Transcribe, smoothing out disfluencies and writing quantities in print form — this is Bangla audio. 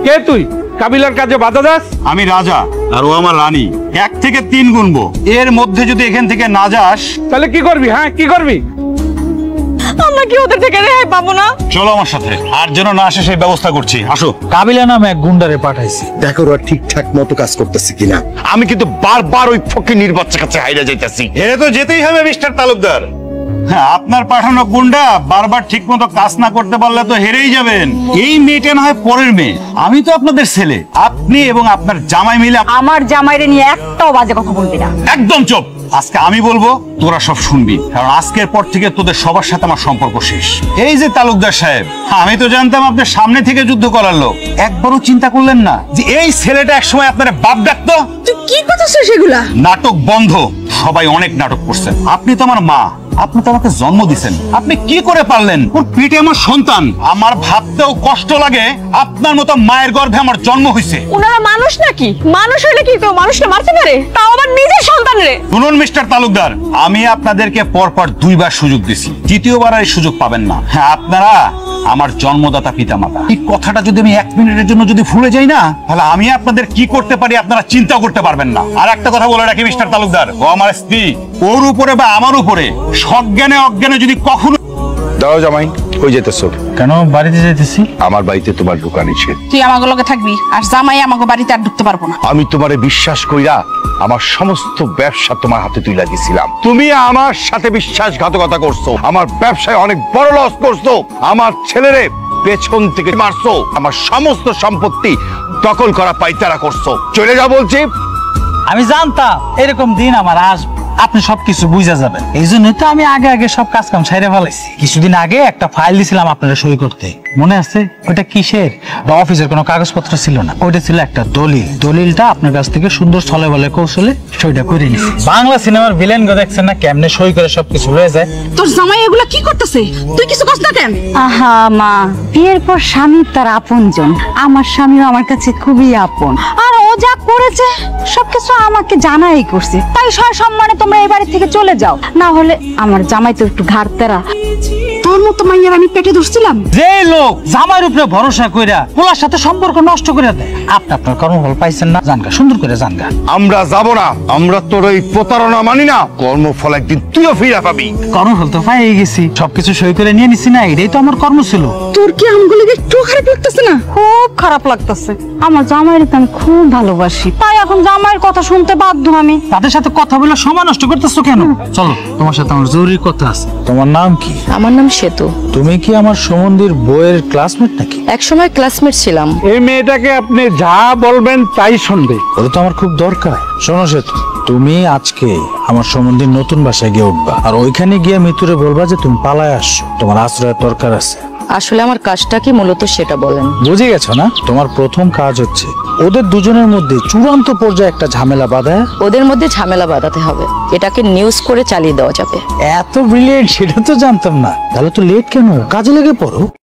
কে তুই কাবিলার কাজে বাধা দাস? আমি রাজা আর ও আমার রানী। 1 থেকে 3 গুনবো, এর মধ্যে যদি এখান থেকে না যাস তাহলে কি করবি? হ্যাঁ কি করবি? আমরা কি ওদের থেকে রেহাই পাবো না? চলো আমার সাথে, আর যেন না আসে সেই ব্যবস্থা করছি। আসো। কাবিলা নামে এক গুন্ডারে পাঠাইছি, দেখো ওরা ঠিকঠাক মতো কাজ করতেছে কিনা। আমি কিন্তু বারবার ওই ফকির বাচ্চা কাছে হাইরা যাইতাছি। হেরে তো যেতেই হবে মিস্টার তালুকদার। হ্যাঁ, আপনার পাঠানো গুন্ডা বারবার ঠিক মতো কাজ না করতে পারলে তো হেরেই যাবেন। এই মেয়েটা না হয় পরের মেয়ে, আমি তো আপনাদের ছেলে। আপনি এবং আপনার জামাই মিলে আমার জামাইরে নিয়ে একটাও বাজে কথা বলবি না। একদম চুপ। আজকে আমি বলবো, তোরা সব শুনবি, কারণ আজকের পর থেকে তোদের সবার সাথে আমার সম্পর্ক শেষ। এই যে তালুকদার সাহেব, আমি তো জানতাম আপনার সামনে থেকে যুদ্ধ করার লোক। একবারও চিন্তা করলেন না যে এই ছেলেটা একসময় আপনার বাপ ডাকতো? তুই কি করতেছিস সেগুলা? নাটক বন্ধ। সবাই অনেক নাটক করছেন। আপনি তো আমার মা, আপনি তো আমাকে জন্ম দিয়েছেন। আপনি কি করে পারলেন? ওর পেটে আমার সন্তান। আমার ভাবতেও কষ্ট লাগে আপনার মতো মায়ের গর্ভে আমার জন্ম হয়েছে। ওনারা মানুষ নাকি? মানুষ হলে কি তো মানুষকে মারতে পারে? তাও আবার নিজের সন্তান রে। শুনুন মিস্টার তালুকদার, আমি আপনাদেরকে পরপর 2 বার সুযোগ দিছি, তৃতীয়বার আর এই সুযোগ পাবেন না। হ্যাঁ, আপনারা আমার জন্মদাতা পিতামাতা। এই কথাটা যদি আমি 1 মিনিটের জন্য যদি ভুলে যাই না, তাহলে আমি আপনাদের কি করতে পারি আপনারা চিন্তা করতে পারবেন না। আর একটা কথা বলে রাখি মিস্টার তালুকদার, ও আমার স্ত্রী। ওর উপরে বা আমার উপরে সজ্ঞানে অজ্ঞানে যদি কখনো। দাঁড়াও জামাই, কই যেতেছো? কেন বাড়িতে যাইতেছি? আমার বাড়িতে তোমার ঢোকা নিষেধ। তুই আমাকে লগে থাকবি, আর জামাই আমাকে বাড়িতে আর ঢুকতে পারবো না। আমি তোমারে বিশ্বাস কইরা আমার সমস্ত ব্যবসা তোমার হাতে তুইলা দিছিলাম। তুমি আমার সাথে বিশ্বাসঘাতকতা করছো, আমার ব্যবসায় অনেক বড় লস করছো, আমার ছেলেরে পেছন থেকে মারছো, আমার সমস্ত সম্পত্তি দখল করা পাইতারা করছো। চলে যা বলছি। আমি জানতাম এরকম দিন আমার আসবে, আপনি সবকিছু বুঝা যাবেন। এই জন্যই তো আমি আগে আগে সব কাজ কাম সাইরে ফেলাইছি। কিছুদিন আগে একটা ফাইল দিছিলাম আপনারা সই করতে, মনে আছে? ওটা কিসের বা অফিসের কোনো কাগজপত্র ছিল না, ওইটা ছিল একটা দলিল। দলিলটা আপনার কাছ থেকে সুন্দর ছলে বলে কৌশলে সইটা করে নিছি। বাংলা সিনেমার ভিলেন গো দেখছেন না, কেমনে সই করে সবকিছু হয়ে যায়। তোর জামাই এগুলা কি করতেছে? তুই কিছু কষ্ট না কেন? আহা মা, বিয়ের পর স্বামী তার আপনজন। আমার স্বামীও আমার কাছে খুবই আপন। আর ও যা করেছে সবকিছু আমাকে জানাই করছে। তাই সসম্মানে তোমরা এই বাড়ি থেকে চলে যাও, না হলে আমার জামাই তো একটু ঘাড়তেরা। তোর মতো মাইয়ার আমি পেটে ধরছিলাম? যে লোক জামাইয়ের উপরে ভরসা কইরা পোলার সাথে সম্পর্ক নষ্ট করে দেয়, আপনি আপনার কর্মফল পাইছেন না, জানগা সুন্দর করে জানগা। আমরা যাব না, আমরা তোর এই প্রতারণা মানি না। কর্মফল একদিন তুইও ফিরে পাবি। কর্মফল তো পাই গেছি, সবকিছু সই করে নিয়ে নিছি না, এটাই তো আমার কর্ম ছিল। তোর কি আমগুলো একটু খারাপ লাগতেছে না? খুব খারাপ লাগতেছে। আমার জামাইয়ের তো আমি খুব ভালোবাসি, তাই এখন জামাইয়ের কথা শুনতে বাধ্য আমি। তাদের সাথে কথা বলে সময় নষ্ট করতেছো কেন? চলো, তোমার সাথে আমার জরুরি কথা আছে। তোমার নাম কি? আমার নাম সেতু। তুমি কি আমার সুমন্দির বইয়ের ক্লাসমেট নাকি? একসময় ক্লাসমেট ছিলাম। এই মেয়েটাকে আপনি যা বলবেন তাই শুনবে। ওটা তো আমার খুব দরকার। শোনো সেতু, তুমি আজকে আমার সুমন্দির নতুন বাসায় গিয়ে উঠবা, আর ওইখানে গিয়ে মিতুরে বলবা যে তুমি পালায় আসছো, তোমার আশ্রয়ের দরকার আছে। আসলে আমার কাজটা কি মূলত সেটা বলেন। বুঝে গেছো না? তোমার প্রথম কাজ হচ্ছে ওদের দুজনের মধ্যে চূড়ান্ত পর্যায়ে একটা ঝামেলা বাঁধা। ওদের মধ্যে ঝামেলা বাঁধাতে হবে, এটাকে নিউজ করে চালিয়ে দেওয়া যাবে। এত ব্রিলিয়েন্ট সেটা তো জানতাম না। তাহলে তো লেট কেন? কাজে লেগে পড়ো।